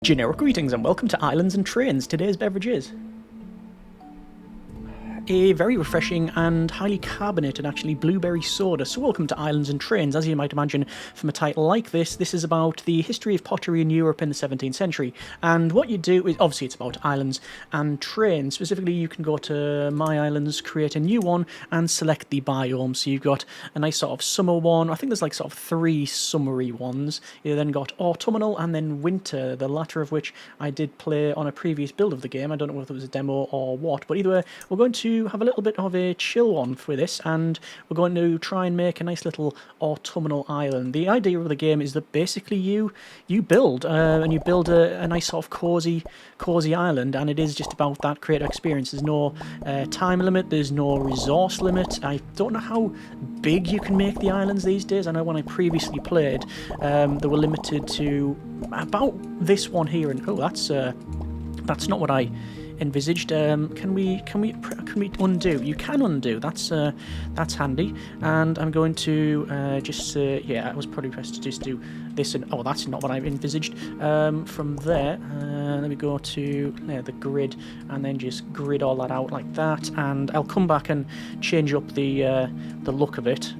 Generic greetings and welcome to Islands and Trains. Today's beverage is a very refreshing and highly carbonated, actually, blueberry soda. So welcome to Islands and Trains. As you might imagine from a title like this, this is about the history of pottery in Europe in the 17th century. And what you do is, obviously it's about islands and trains. Specifically, you can go to My Islands, create a new one, and select the biome. So you've got a nice sort of summer one. I think there's like sort of 3 summery ones. You then got autumnal and then winter, the latter of which I did play on a previous build of the game. I don't know whether it was a demo or what, but either way, we're going to have a little bit of a chill one for this, and we're going to try and make a nice little autumnal island. The idea of the game is that basically you build and you build a nice sort of cozy island, and it is just about that creator experience. There's no time limit, there's no resource limit. I don't know how big you can make the islands these days. I know when I previously played, they were limited to about this one here, and oh, that's not what I envisaged. Can we undo? You can undo. That's handy. And I'm going to just yeah, I was probably pressed to just do this, and oh, that's not what I envisaged. From there, let me go to the grid, and then just grid all that out like that. And I'll come back and change up the look of it.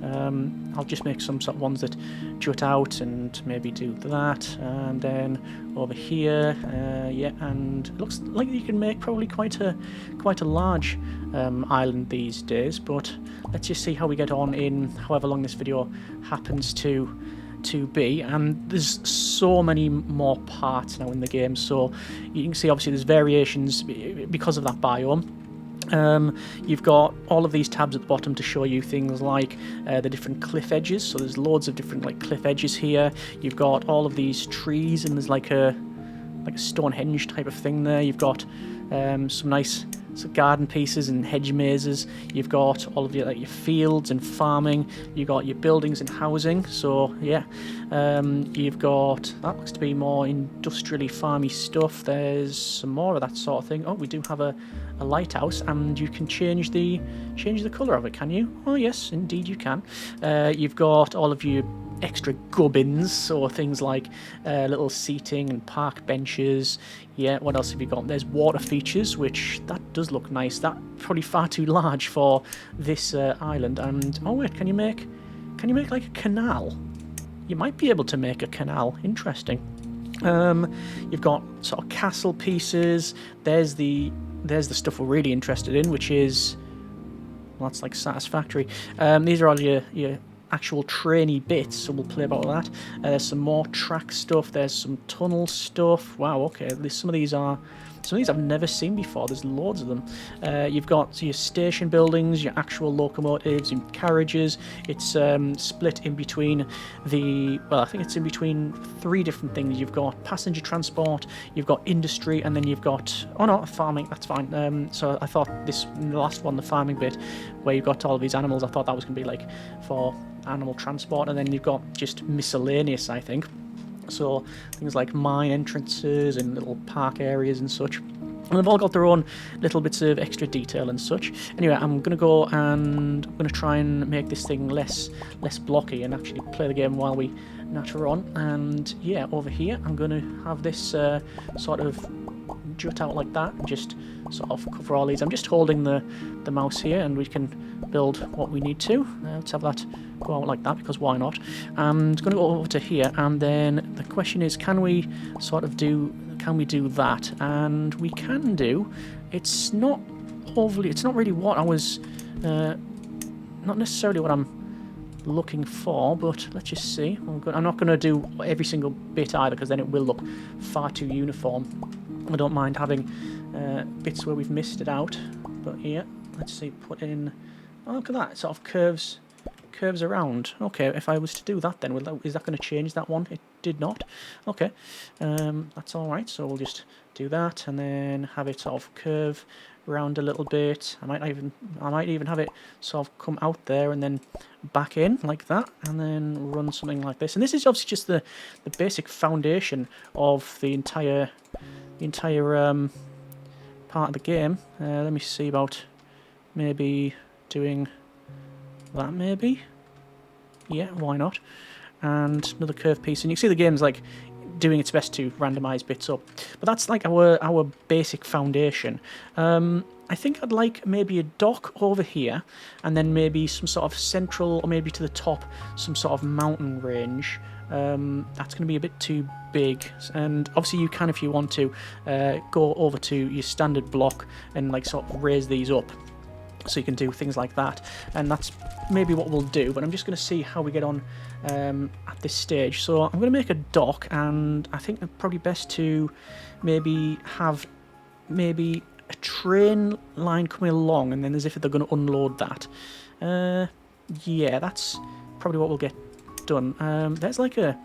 I'll just make some sort of ones that jut out, and maybe do that, and then over here, yeah, and it looks like you can make probably quite a large island these days. But let's just see how we get on in however long this video happens to be. And there's so many more parts now in the game, so you can see obviously there's variations because of that biome. You've got all of these tabs at the bottom to show you things like the different cliff edges. So there's loads of different like cliff edges here. You've got all of these trees, and there's like a Stonehenge type of thing there. You've got some nice garden pieces and hedge mazes. You've got all of your fields and farming. You've got your buildings and housing. So yeah, you've got, that looks to be more industrially farmy stuff. There's some more of that sort of thing. Oh, we do have a lighthouse, and you can change the colour of it, can you? Oh yes, indeed you can. You've got all of your extra gubbins, so things like little seating and park benches. Yeah, what else have you got? There's water features, which that does look nice. That probably far too large for this island. And oh wait, can you make like a canal? You might be able to make a canal. Interesting. You've got sort of castle pieces. There's the stuff we're really interested in, which is, well, that's like satisfactory. These are all your actual trainy bits, so we'll play about that. There's some more track stuff. There's some tunnel stuff. Wow, okay. Some of these I've never seen before. There's loads of them. You've got your station buildings, your actual locomotives and carriages. It's split in between I think it's in between 3 different things. You've got passenger transport, you've got industry, and then you've got, oh no, farming. That's fine. So I thought the last one, the farming bit, where you've got all of these animals, I thought that was going to be like for animal transport, and then you've got just miscellaneous, I think. So things like mine entrances and little park areas and such. And they've all got their own little bits of extra detail and such. Anyway, I'm going to go and I'm going to try and make this thing less blocky and actually play the game while we natter on. And yeah, over here I'm going to have this sort of jut out like that and just sort of cover all these. I'm just holding the mouse here, and we can build what we need to. Let's have that go out like that, because why not? I'm going to go over to here, and then the question is, can we do that? And we can do. It's not really what I was, not necessarily what I'm looking for, but let's just see. I'm not going to do every single bit either, because then it will look far too uniform. I don't mind having bits where we've missed it out, but here, let's see, put in, oh, look at that, it sort of curves around. Okay, if I was to do that, then is that going to change that one? It did not. Okay, that's all right. So we'll just do that, and then have it sort of curve around a little bit. I might even have it sort of come out there and then back in like that, and then run something like this. And this is obviously just the basic foundation of the entire part of the game. Let me see about maybe doing that, maybe. Yeah, why not? And another curved piece, and you can see the game's like doing its best to randomise bits up. But that's like our basic foundation. I think I'd like maybe a dock over here, and then maybe some sort of central, or maybe to the top, some sort of mountain range. That's going to be a bit too big, and obviously you can, if you want to, go over to your standard block and like sort of raise these up, so you can do things like that, and that's maybe what we'll do. But I'm just going to see how we get on at this stage. So I'm going to make a dock, and I think it's probably best to maybe have maybe a train line coming along, and then as if they're going to unload that. Yeah, that's probably what we'll get done. There's like a,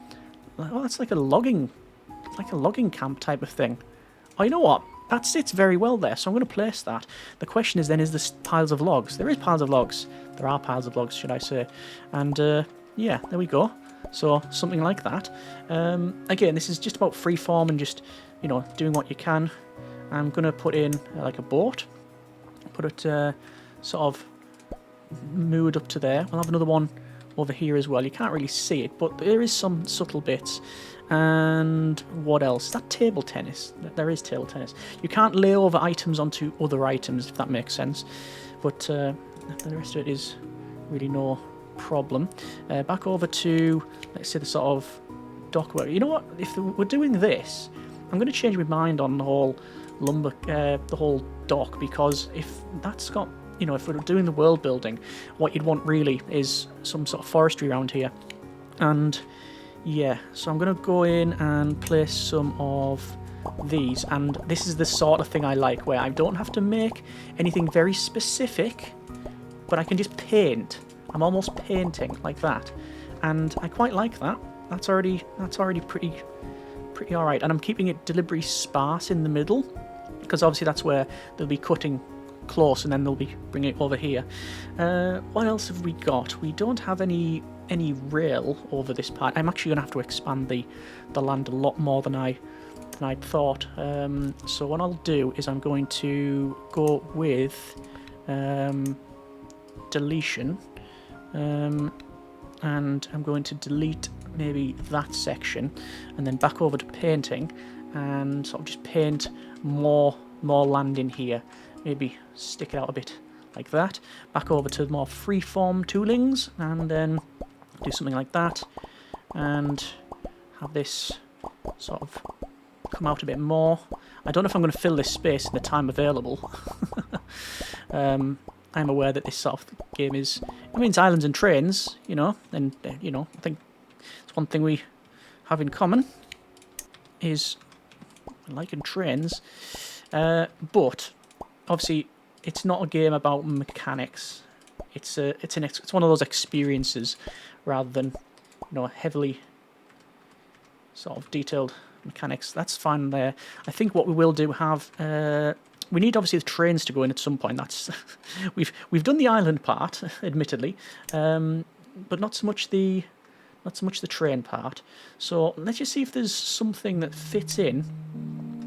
oh, that's like a logging camp type of thing. Oh, you know what? That sits very well there, so I'm going to place that. The question is then, is there piles of logs? There is piles of logs. There are piles of logs, should I say. And yeah, there we go. So something like that. Again, this is just about freeform and just, you know, doing what you can. I'm going to put in like a boat. Put it sort of moored up to there. We'll have another one over here as well. You can't really see it, but there is some subtle bits. And what else? Is that table tennis? There is table tennis. You can't lay over items onto other items, if that makes sense. But the rest of it is really no problem. Back over to, let's say, the sort of dock work. You know what? If we're doing this, I'm going to change my mind on the whole lumber, the whole dock, because if that's got, you know, if we're doing the world building, what you'd want really is some sort of forestry around here. And yeah, so I'm going to go in and place some of these, and this is the sort of thing I like, where I don't have to make anything very specific, but I can just paint. I'm almost painting like that, and I quite like that. That's already pretty alright, and I'm keeping it deliberately sparse in the middle, because obviously that's where they'll be cutting close, and then they'll be bringing it over here. What else have we got? We don't have any rail over this part. I'm actually going to have to expand the land a lot more than I'd thought. So what I'll do is I'm going to go with deletion, and I'm going to delete maybe that section, and then back over to painting, and sort of just paint more land in here. Maybe stick it out a bit like that. Back over to more freeform toolings, and then do something like that, and have this sort of come out a bit more. I don't know if I'm going to fill this space in the time available. I'm aware that this sort of game is, I mean, it's islands and trains, you know, and you know, I think it's one thing we have in common is liking trains, but obviously it's not a game about mechanics. It's one of those experiences rather than, you know, heavily sort of detailed mechanics. That's fine there. I think what we will do have we need obviously the trains to go in at some point. That's we've done the island part, admittedly, but not so much the train part. So let's just see if there's something that fits in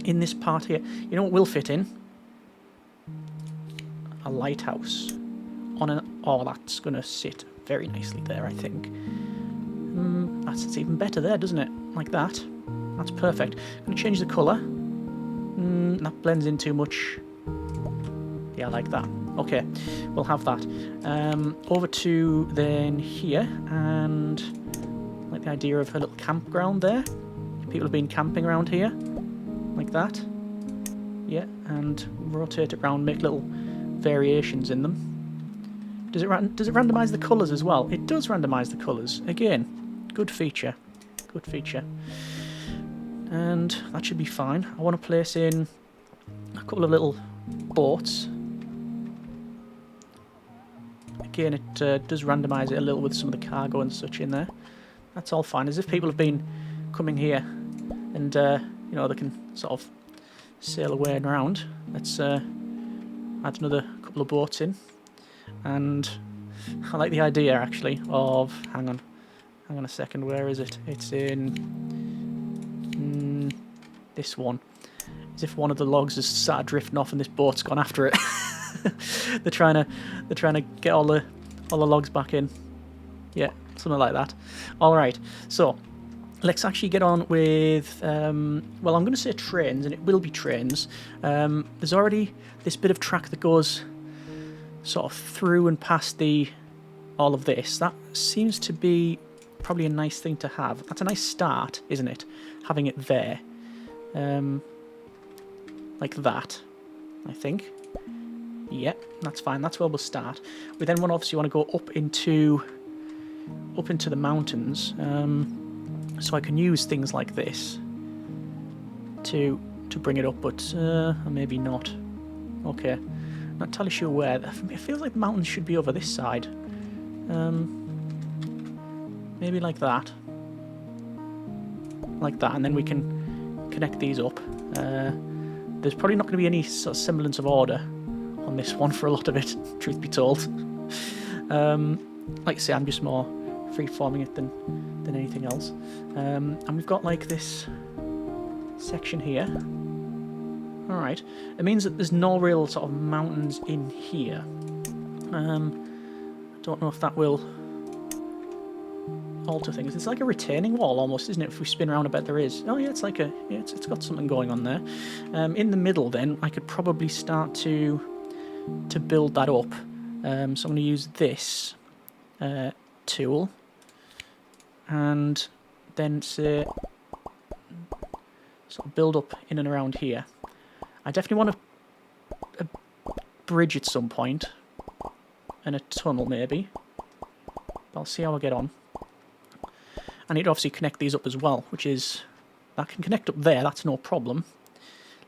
this part here. You know what will fit in? A lighthouse on an, oh, that's gonna sit very nicely there, I think. That's even better there, doesn't it? Like that. That's perfect. I'm gonna change the colour. That blends in too much. Yeah, I like that. Okay, we'll have that. Over to then here, and I like the idea of a little campground there. People have been camping around here, like that. Yeah, and rotate it around, make little variations in them. Does it randomise the colours as well? It does randomise the colours. Again, good feature. Good feature. And that should be fine. I want to place in a couple of little boats. Again, it does randomise it a little with some of the cargo and such in there. That's all fine. As if people have been coming here and, you know, they can sort of sail away and around. Let's add another couple of boats in. And I like the idea, actually, of... Hang on a second. Where is it? It's in... this one. As if one of the logs has started drifting off and this boat's gone after it. they're trying to get all the logs back in. Yeah, something like that. All right. So let's actually get on with, well, I'm going to say trains, and it will be trains. There's already this bit of track that goes sort of through and past all of this. That seems to be probably a nice thing to have. That's a nice start, isn't it? Having it there. Like that, I think. Yep, that's fine. That's where we'll start. We then obviously want to go up into the mountains. So I can use things like this to bring it up, but maybe not. Okay, not entirely sure where. It feels like the mountains should be over this side. Maybe like that. Like that, and then we can connect these up. There's probably not going to be any sort of semblance of order on this one for a lot of it, truth be told. Like I say, I'm just more free-forming it than anything else. And we've got like this section here. Alright. It means that there's no real sort of mountains in here. I don't know if that will alter things. It's like a retaining wall almost, isn't it? If we spin around, I bet there is. Oh yeah, it's like a... Yeah, it's got something going on there. In the middle then, I could probably start to build that up. So I'm going to use this tool. And then say, sort of build up in and around here. I definitely want a bridge at some point, and a tunnel maybe. I'll see how I get on. I need to obviously connect these up as well, which is, that can connect up there, that's no problem.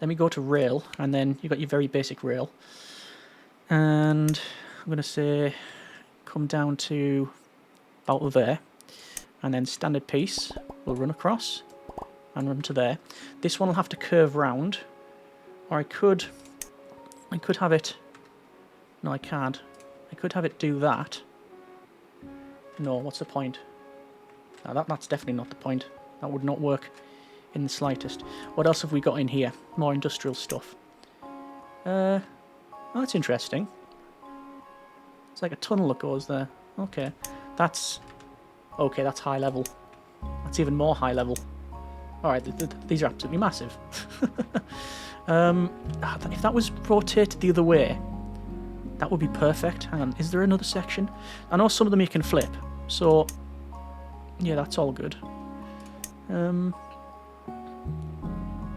Let me go to rail, and then you've got your very basic rail. And I'm going to say, come down to about there. And then standard piece will run across and run to there. This one will have to curve round, or I could have it. No, I can't. I could have it do that. No, what's the point? No, that's definitely not the point. That would not work in the slightest. What else have we got in here? More industrial stuff. Oh, that's interesting. It's like a tunnel that goes there. Okay, that's high level. That's even more high level. Alright, these are absolutely massive. If that was rotated the other way, that would be perfect. Hang on, is there another section? I know some of them you can flip, so yeah, that's all good. Oh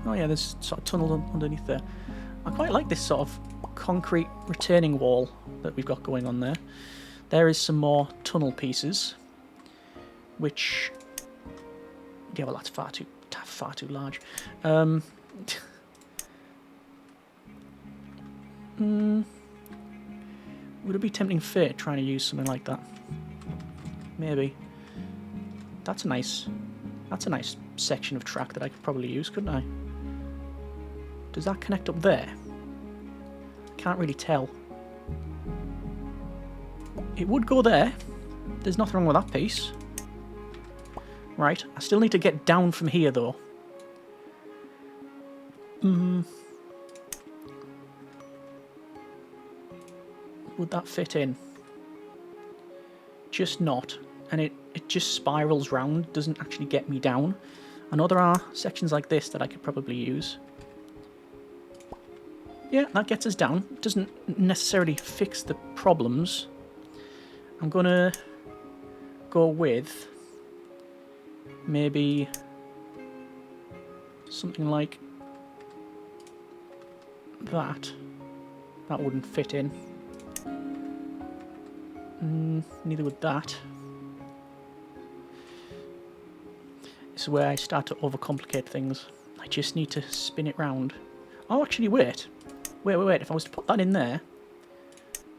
yeah, there's sort of tunnel underneath there. I quite like this sort of concrete retaining wall that we've got going on there. There is some more tunnel pieces, which, yeah, well, that's far too large. Would it be tempting fate trying to use something like that? Maybe. That's a nice section of track that I could probably use, couldn't I? Does that connect up there? Can't really tell. It would go there. There's nothing wrong with that piece. Right, I still need to get down from here though. Would that fit in? Just not. And it just spirals round, doesn't actually get me down. I know there are sections like this that I could probably use. Yeah, that gets us down. Doesn't necessarily fix the problems. I'm gonna go with maybe something like that. That wouldn't fit in. Neither would that. This is where I start to overcomplicate things. I just need to spin it round. Oh, actually, wait. Wait. If I was to put that in there,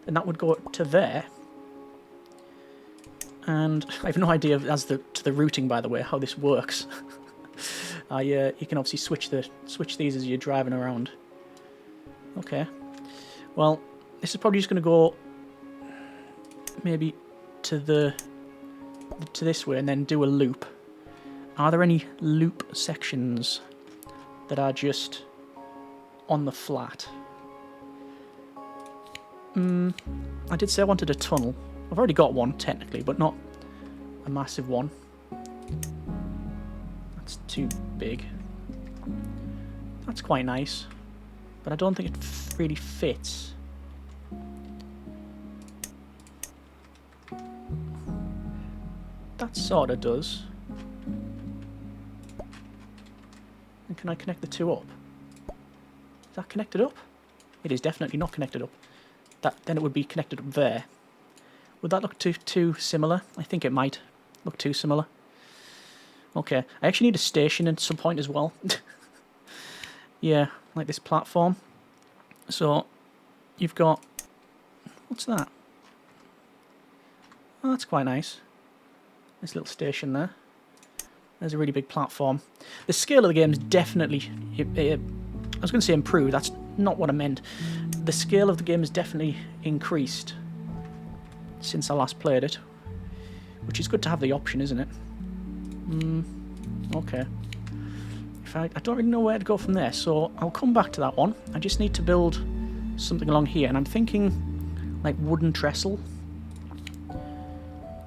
then that would go to there. And I have no idea as to the routing, by the way, how this works. You can obviously switch these as you're driving around. Okay. Well, this is probably just going to go maybe to this way and then do a loop. Are there any loop sections that are just on the flat? I did say I wanted a tunnel. I've already got one, technically, but not a massive one. That's too big. That's quite nice, but I don't think it really fits. That sort of does. And can I connect the two up? Is that connected up? It is definitely not connected up. Then it would be connected up there. Would that look too similar? I think it might look too similar. Okay, I actually need a station at some point as well. Yeah, like this platform. So, you've got... What's that? Oh, that's quite nice. This little station there. There's a really big platform. The scale of the game is definitely... I was going to say improved, that's not what I meant. The scale of the game has definitely increased since I last played it. Which is good to have the option, isn't it? Okay. I don't really know where to go from there, so I'll come back to that one. I just need to build something along here, and I'm thinking like wooden trestle.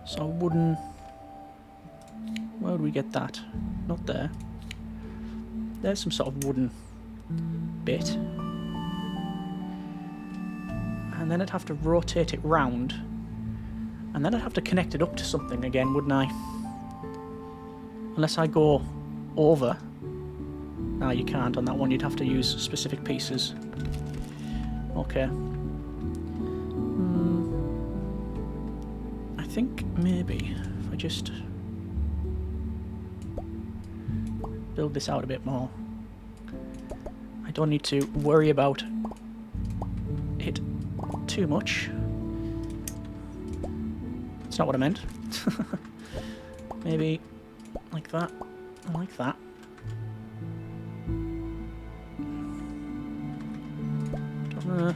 So wooden... Where would we get that? Not there. There's some sort of wooden bit. And then I'd have to rotate it round. And then I'd have to connect it up to something again, wouldn't I? Unless I go over. No, you can't on that one. You'd have to use specific pieces. Okay. I think maybe if I just build this out a bit more. I don't need to worry about it too much. That's not what I meant. Maybe like that and like that.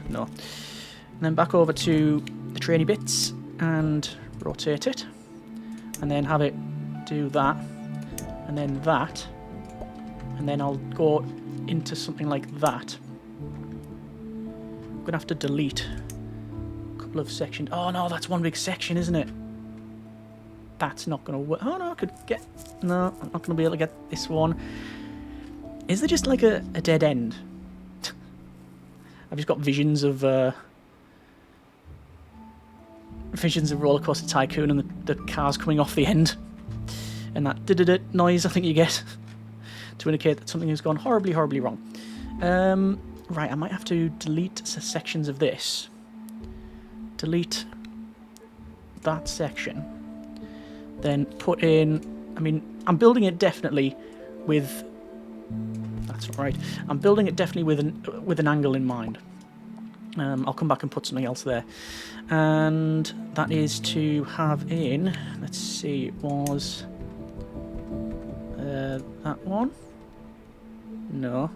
No. And then back over to the trainy bits and rotate it. And then have it do that. And then that. And then I'll go into something like that. I'm going to have to delete a couple of sections. Oh no, that's one big section, isn't it? That's not going to work. Oh no, I could get... No, I'm not going to be able to get this one. Is there just like a dead end? I've just got visions of Roller Coaster Tycoon and the cars coming off the end. And that did noise I think you get to indicate that something has gone horribly, horribly wrong. Right, I might have to delete sections of this. Delete that section. Then put in... I mean, I'm building it definitely with... That's not right. I'm building it definitely with an angle in mind. I'll come back and put something else there. And that is to have in... Let's see, it was... that one? No.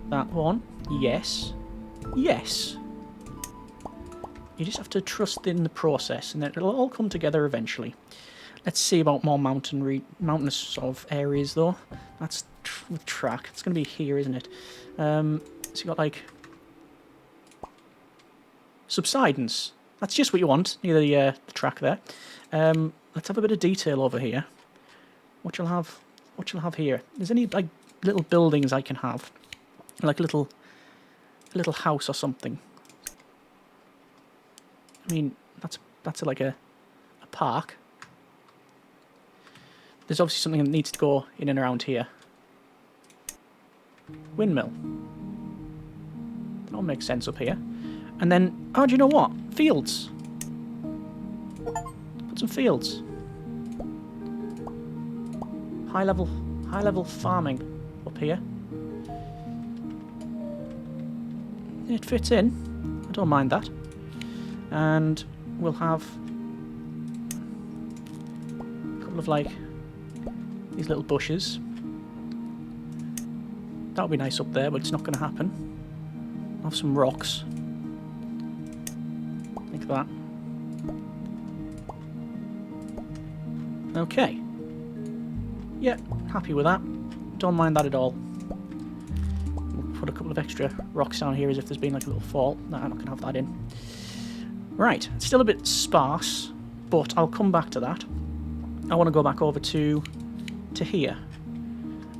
That one? Yes. Yes. You just have to trust in the process, and then it'll all come together eventually. Let's see about more mountainous sort of areas, though. That's with track. It's going to be here, isn't it? So you got like subsidence. That's just what you want near the track there. Let's have a bit of detail over here. What you'll have here. There's any like little buildings I can have, like a little house or something. I mean, that's like a park. There's obviously something that needs to go in and around here. Windmill. That all makes sense up here. And then, oh, do you know what? Fields. Put some fields. High level farming up here. It fits in. I don't mind that. And we'll have a couple of like these little bushes. That would be nice up there, but it's not going to happen. I'll have some rocks. Like that. Okay. Yeah, happy with that. Don't mind that at all. We'll put a couple of extra rocks down here as if there's been like a little fall. No, I'm not going to have that in. Right, it's still a bit sparse, but I'll come back to that. I want to go back over to to here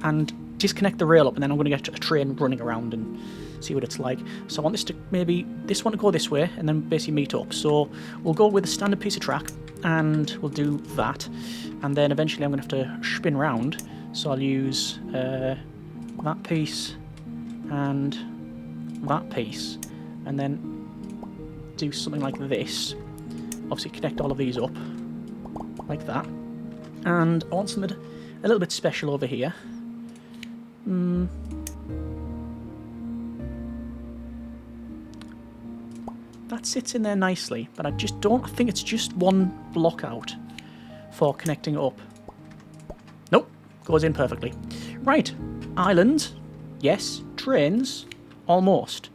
and disconnect the rail up, and then I'm going to get a train running around and see what it's like. So I want this one to go this way and then basically meet up. So we'll go with a standard piece of track and we'll do that, and then eventually I'm going to have to spin round. So I'll use that piece and that piece, and then do something like this. Obviously connect all of these up like that. And I want something a little bit special over here. That sits in there nicely, but I think it's just one block out for connecting it up. Nope, goes in perfectly. Right, island, yes. Trains, almost.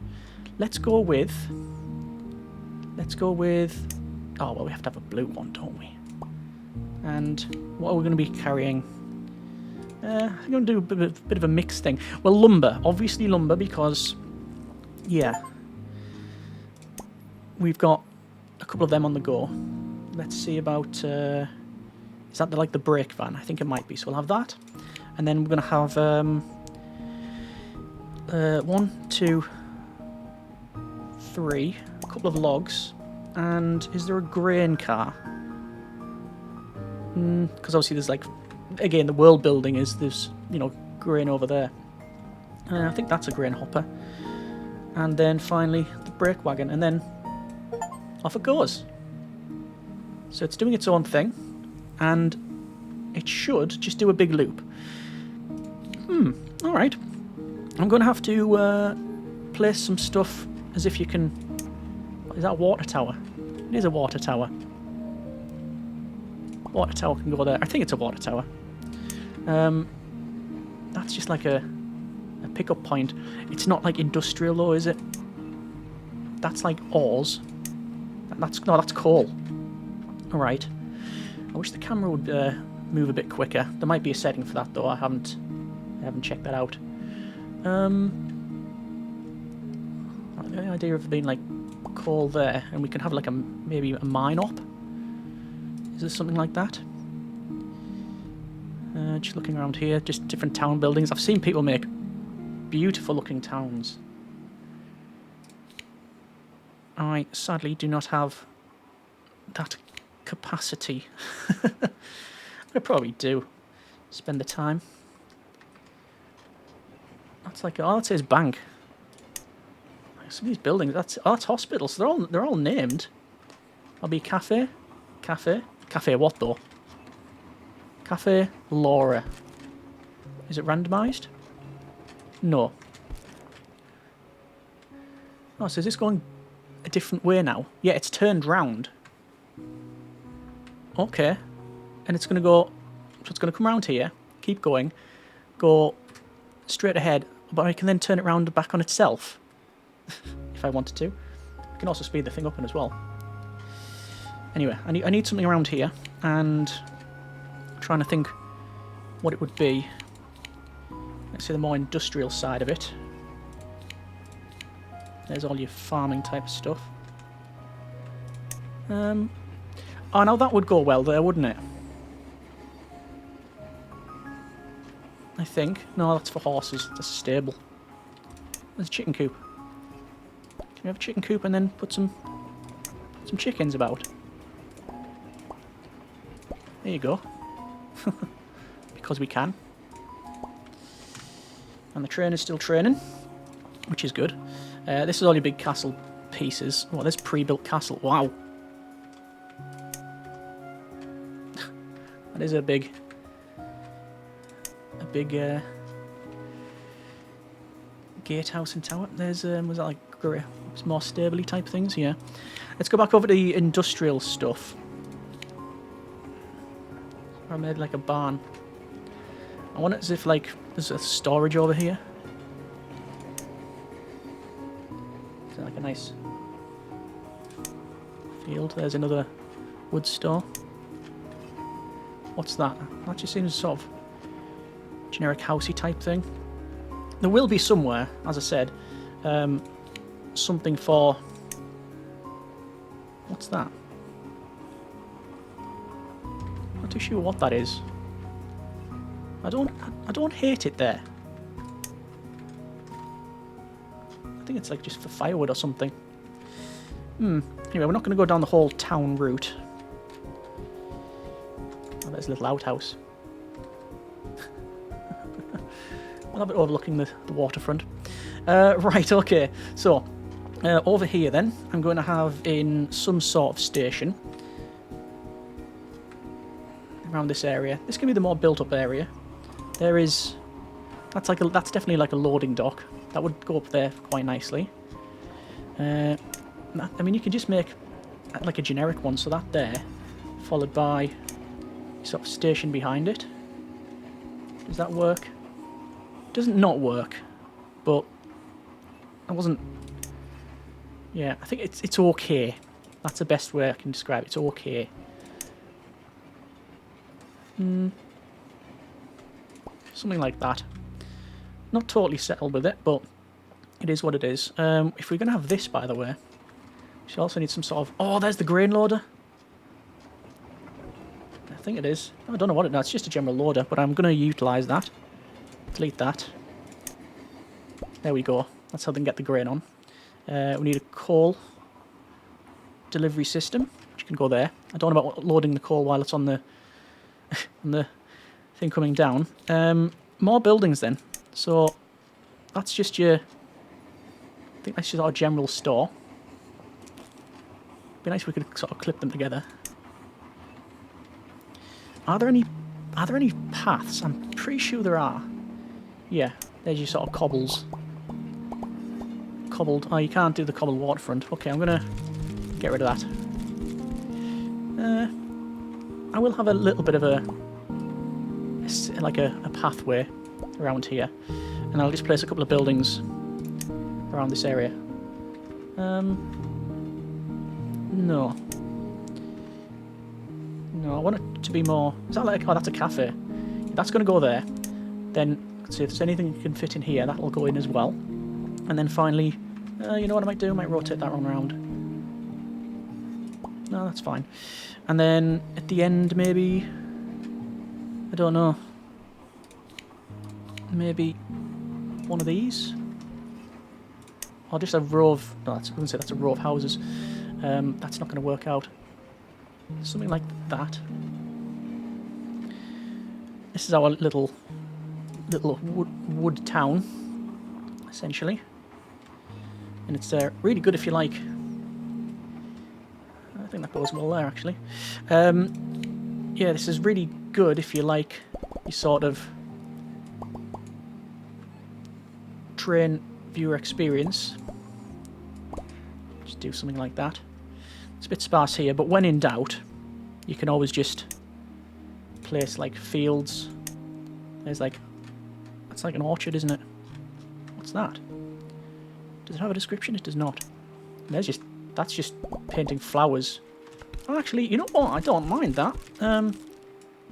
Let's go with, oh, well, we have to have a blue one, don't we? And what are we going to be carrying? I'm going to do a bit of a mixed thing. Well, lumber. Obviously lumber because, yeah, we've got a couple of them on the go. Let's see about, is that like the brake van? I think it might be. So we'll have that. And then we're going to have 1, 2, 3, a couple of logs. And is there a grain car? Because obviously there's like, again, the world building is there's, you know, grain over there. I think that's a grain hopper. And then finally the brake wagon, and then off it goes. So it's doing its own thing, and it should just do a big loop. Alright. I'm going to have to place some stuff as if you can... Is that a water tower? It is a water tower. Water tower can go there. I think it's a water tower. That's just like a pickup point. It's not like industrial though, is it? That's like ores. That's coal. Alright. I wish the camera would move a bit quicker. There might be a setting for that though. I haven't checked that out. The idea of being like coal there, and we can have like maybe a mine op. Is there something like that? Just looking around here, just different town buildings. I've seen people make beautiful looking towns. I sadly do not have that capacity. I probably do spend the time. That's like, oh, that says bank. Some of these buildings, that's hospitals. They're all named. I'll be cafe what though? Cafe Laura. Is it randomised? No. Oh, so is this going a different way now? Yeah, it's turned round. Okay. And it's going to go... So it's going to come around here, keep going, go straight ahead, but I can then turn it round back on itself. If I wanted to. I can also speed the thing up in as well. Anyway, I need something around here, and I'm trying to think what it would be. Let's say the more industrial side of it. There's all your farming type stuff. Oh, now that would go well there, wouldn't it? I think. No, that's for horses. That's a stable. There's a chicken coop. Can we have a chicken coop and then put some chickens about? There you go. Because we can. And the train is still training, which is good. This is all your big castle pieces. Oh, there's pre-built castle. Wow. That is a big gatehouse and tower. There's was that like more stably type things? Yeah. Let's go back over to the industrial stuff. I made like a barn. I want it as if like there's a storage over here. Is that like a nice field? There's another wood store. What's that? That just seems sort of generic housey type thing. There will be somewhere, as I said, something for... What's that? Not too sure what that is. I don't hate it there. I think it's like just for firewood or something. Anyway, we're not going to go down the whole town route. Oh, there's a little outhouse. I'll have it overlooking the waterfront. Right, okay. So, over here then, I'm going to have in some sort of station. Around this area. This can be the more built-up area. There is... That's definitely like a loading dock. That would go up there quite nicely. I mean, you can just make like a generic one, so that there, followed by sort of station behind it. Does that work? Doesn't not work, but I wasn't... Yeah, I think it's okay. That's the best way I can describe it. It's okay. Something like that. Not totally settled with it, but it is what it is. If we're going to have this, by the way, we also need some sort of... Oh, there's the grain loader. I think it is. I don't know what it is. It's just a general loader, but I'm going to utilise that. Delete that. There we go. That's how they can get the grain on. We need a coal delivery system, which can go there. I don't know about loading the coal while it's on the on the thing coming down. More buildings then. So that's just your... I think that's just our general store. Be nice if we could sort of clip them together. Are there any paths? I'm pretty sure there are. Yeah, there's your sort of cobbles. Cobbled. Oh, you can't do the cobbled waterfront. Okay, I'm gonna get rid of that. I will have a little bit of a pathway around here, and I'll just place a couple of buildings around this area. No, I want it to be more... Is that like... Oh, that's a cafe. That's going to go there. Then, see if there's anything you can fit in here, that'll go in as well. And then finally, you know what I might do? I might rotate that one around. No, that's fine. And then at the end, maybe... I don't know. Maybe one of these? Or just a row of... No, I was going to say that's a row of houses. That's not going to work out. Something like that. This is our little wood town, essentially. And it's really good if you like... I think that goes well there, actually. Yeah, this is really good if you like your sort of train viewer experience. Just do something like that. It's a bit sparse here, but when in doubt, you can always just place like fields. There's like... That's like an orchard, isn't it? What's that? Does it have a description? It does not. There's just... That's just painting flowers. Oh, actually, you know what? I don't mind that.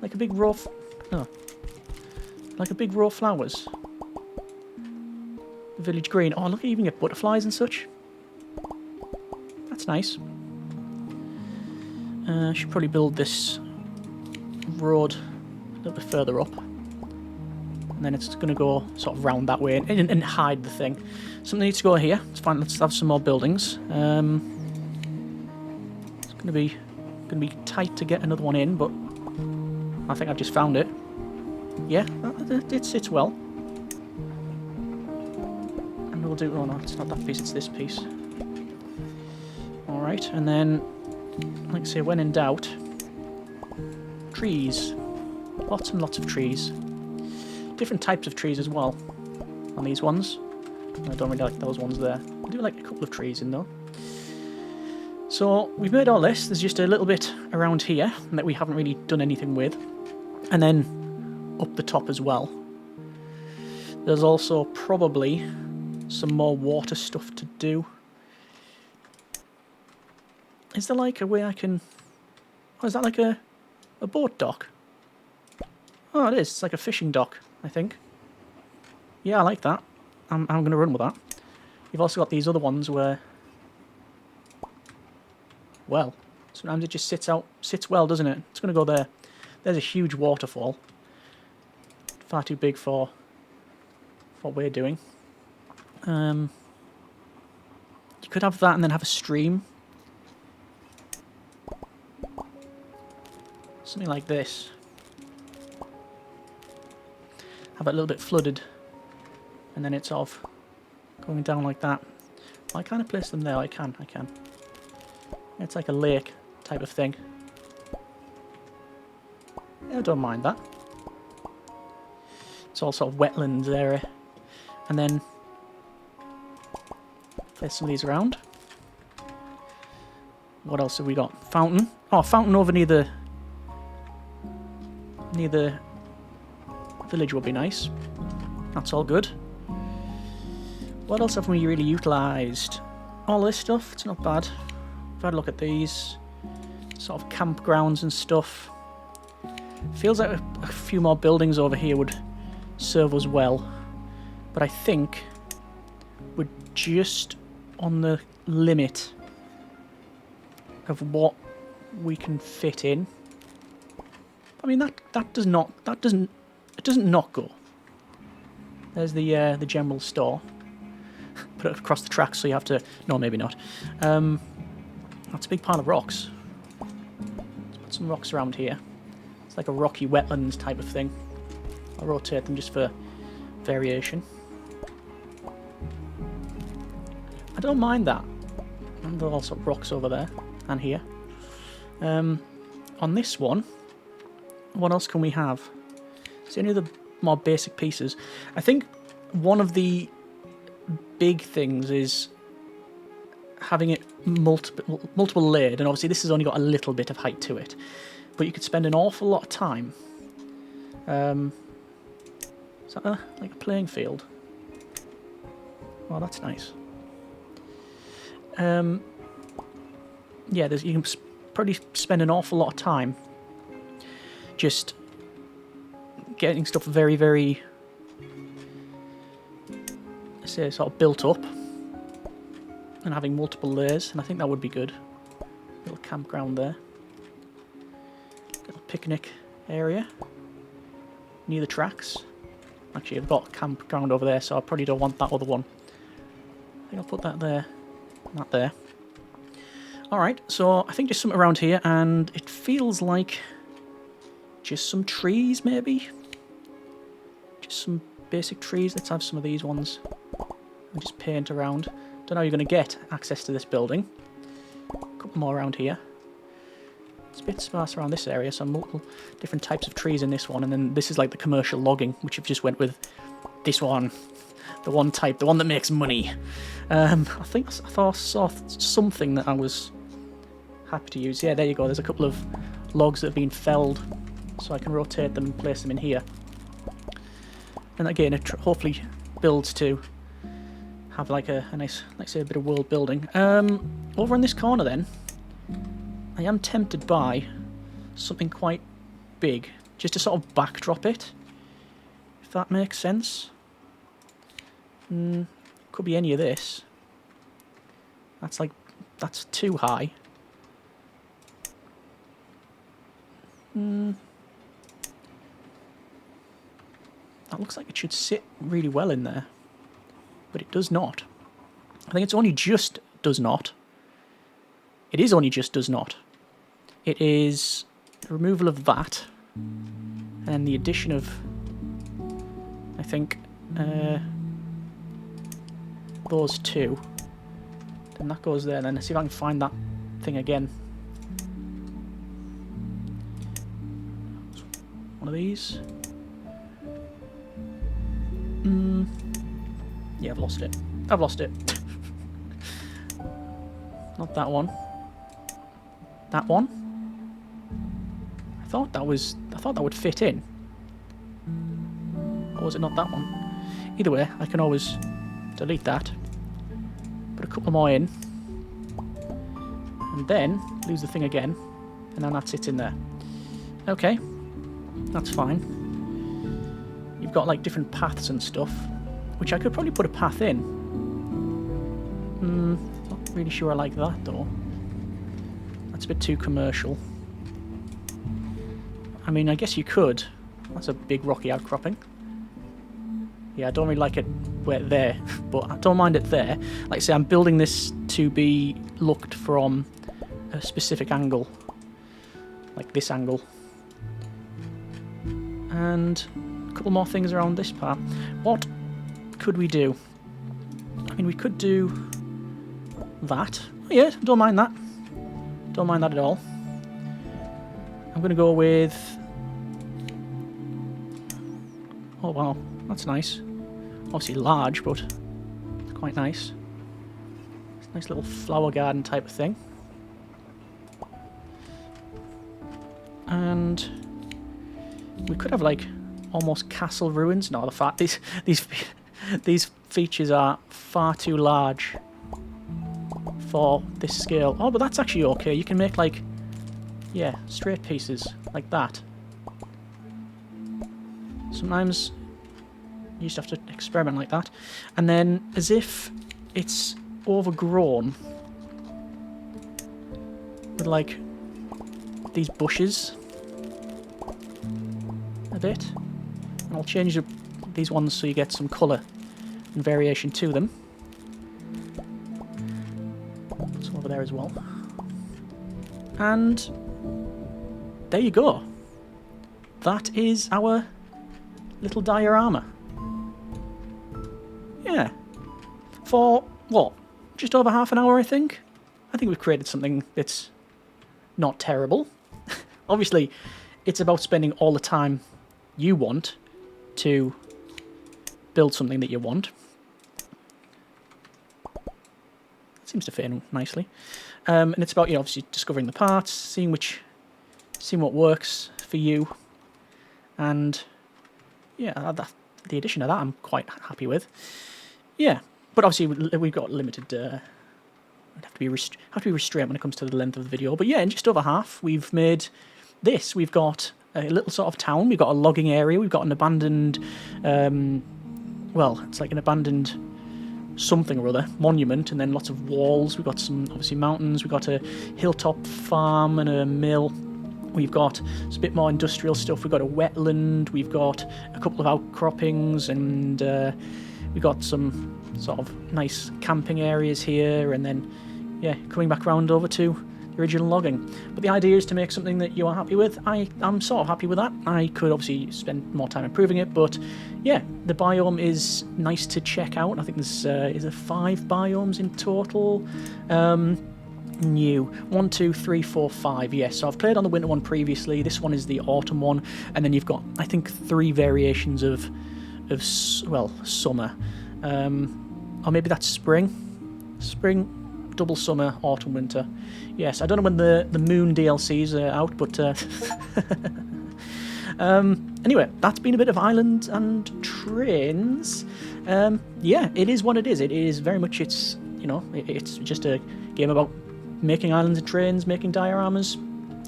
Like a big row of... No. Like a big row of flowers. Village green. Oh, look, you even get butterflies and such. That's nice. Should probably build this road a little bit further up. And then it's going to go sort of round that way and hide the thing. Something needs to go here. It's fine. Let's have some more buildings. It's going to be tight to get another one in, but I think I've just found it. Yeah, it sits well. And we'll do... Oh no, it's not that piece. It's this piece. All right, and then, like I say, when in doubt, trees. Lots and lots of trees. Different types of trees as well on these ones. I don't really like those ones there. I do like a couple of trees in though. So we've made all this. There's just a little bit around here that we haven't really done anything with. And then up the top as well. There's also probably some more water stuff to do. Is there like a way I can... Oh, is that like a boat dock? Oh, it is. It's like a fishing dock, I think. Yeah, I like that. I'm going to run with that. You've also got these other ones where... Well, sometimes it just sits well, doesn't it? It's going to go there. There's a huge waterfall. far too big for what we're doing. You could have that and then have a stream. Something like this. Have it a little bit flooded. And then it's off. Going down like that. Well, I kind of place them there. I can. It's like a lake type of thing. I don't mind that. It's all sort of wetlands area. And then place some of these around. What else have we got? Fountain. Oh, fountain over near the village will be nice. That's all good. What else have we really utilised? All this stuff, it's not bad. I've had a look at these. Sort of campgrounds and stuff. Feels like a few more buildings over here would serve us well. But I think we're just on the limit of what we can fit in. I mean it doesn't not go. There's the general store. Put it across the tracks so you have to... No, maybe not. That's a big pile of rocks. Let's put some rocks around here. It's like a rocky wetlands type of thing. I'll rotate them just for variation. I don't mind that. And there are also rocks over there and here. On this one, what else can we have? Is there any other more basic pieces? I think one of the big things is having it multiple layered, and obviously this has only got a little bit of height to it, but you could spend an awful lot of time. Is that like a playing field? Oh, that's nice. Yeah, you can probably spend an awful lot of time just getting stuff very, very, let's say, sort of built up and having multiple layers, and I think that would be good. Little campground there. Little picnic area near the tracks. Actually, I've got a campground over there, so I probably don't want that other one. I think I'll put that there, and that there. Alright, so I think just something around here, and it feels like just some trees, maybe? Just some basic trees. Let's have some of these ones. And just paint around. Don't know how you're going to get access to this building. A couple more around here. It's a bit sparse around this area, so multiple different types of trees in this one, and then this is like the commercial logging, which I've just went with this one. The one type, the one that makes money. I think I saw something that I was happy to use. Yeah, there you go. There's a couple of logs that have been felled, so I can rotate them and place them in here. And again, it hopefully builds to have like a nice, let's say, a bit of world building. Over in this corner then, I am tempted by something quite big, just to sort of backdrop it, if that makes sense. Could be any of this. That's too high. That looks like it should sit really well in there, but it does not. I think it's only just does not. It is only just does not. It is the removal of that, and the addition of, I think, those two. Then that goes there. Then let's see if I can find that thing again. One of these. Yeah, I've lost it. I've lost it. Not that one. That one. I thought that would fit in. Or was it not that one? Either way, I can always delete that. Put a couple more in. And then lose the thing again. And then that sits in there. Okay. That's fine. You've got like different paths and stuff, which I could probably put a path in. Not really sure I like that though. That's a bit too commercial. I mean, I guess you could. That's a big rocky outcropping. Yeah, I don't really like it where there, but I don't mind it there. Like I say, I'm building this to be looked from a specific angle, like this angle. And a couple more things around this part. What could we do? I mean, we could do that. Oh, yeah, don't mind that. Don't mind that at all. I'm going to go with... Oh, wow. That's nice. Obviously large, but it's quite nice. It's a nice little flower garden type of thing. And we could have, like, almost castle ruins. No, the fact these features are far too large for this scale. Oh, but that's actually okay. You can make, like, yeah, straight pieces like that. Sometimes you just have to experiment like that. And then, as if it's overgrown with, like, these bushes a bit. And I'll change these ones so you get some colour and variation to them. Put some over there as well. And there you go. That is our little diorama. Yeah. For, what, just over half an hour, I think? I think we've created something that's not terrible. Obviously, it's about spending all the time you want to build something that you want. Seems to fit in nicely. And it's about, you know, obviously discovering the parts, seeing what works for you. And, yeah, the addition of that I'm quite happy with. Yeah, but obviously we've got limited. We'd have to be restrained when it comes to the length of the video. But yeah, in just over half, we've made this. We've got a little sort of town. We've got a logging area. We've got an abandoned, well, it's like an abandoned something or other monument, and then lots of walls. We've got some obviously mountains. We've got a hilltop farm and a mill. We've got a bit more industrial stuff. We've got a wetland. We've got a couple of outcroppings, and we've got some sort of nice camping areas here, and then, yeah, coming back around over to the original logging. But the idea is to make something that you are happy with. I'm sort of happy with that. I could obviously spend more time improving it, but yeah, the biome is nice to check out. I think there's is there 5 biomes in total. New 1, 2, 3, 4, 5. Yes, so I've played on the winter one previously. This one is the autumn one, and then you've got, I think, 3 variations of well, summer, or maybe that's spring, double summer, autumn, winter. Yes, I don't know when the moon DLCs are out, but anyway, that's been a bit of Islands and Trains. Yeah, it is what it is. It is very much, it's, you know, it's just a game about making islands and trains, making dioramas.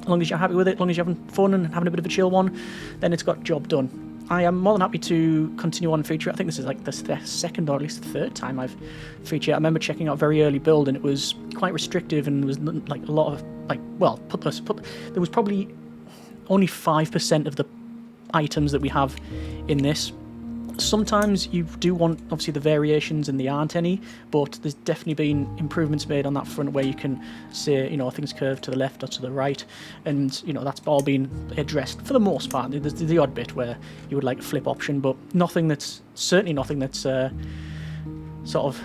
As long as you're happy with it, as long as you're having fun and having a bit of a chill one, then it's got job done. I am more than happy to continue on feature. I think this is like the second or at least the third time I've featured. I remember checking out very early build, and it was quite restrictive, and there was like a lot of, like, well, there was probably only 5% of the items that we have in this. Sometimes you do want, obviously, the variations, and there aren't any, but there's definitely been improvements made on that front where you can say, you know, things curve to the left or to the right, and, you know, that's all been addressed for the most part. There's the odd bit where you would like a flip option, but certainly nothing that's sort of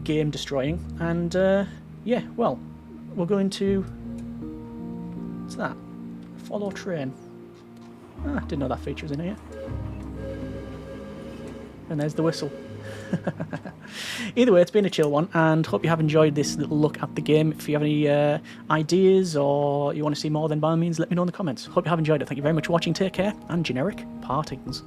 game destroying. And yeah, well, we're going to, what's that? Follow train. Ah, didn't know that feature was in here. And there's the whistle. Either way, it's been a chill one, and hope you have enjoyed this little look at the game. If you have any ideas or you want to see more, then by all means let me know in the comments. Hope you have enjoyed it. Thank you very much for watching. Take care, and generic partings.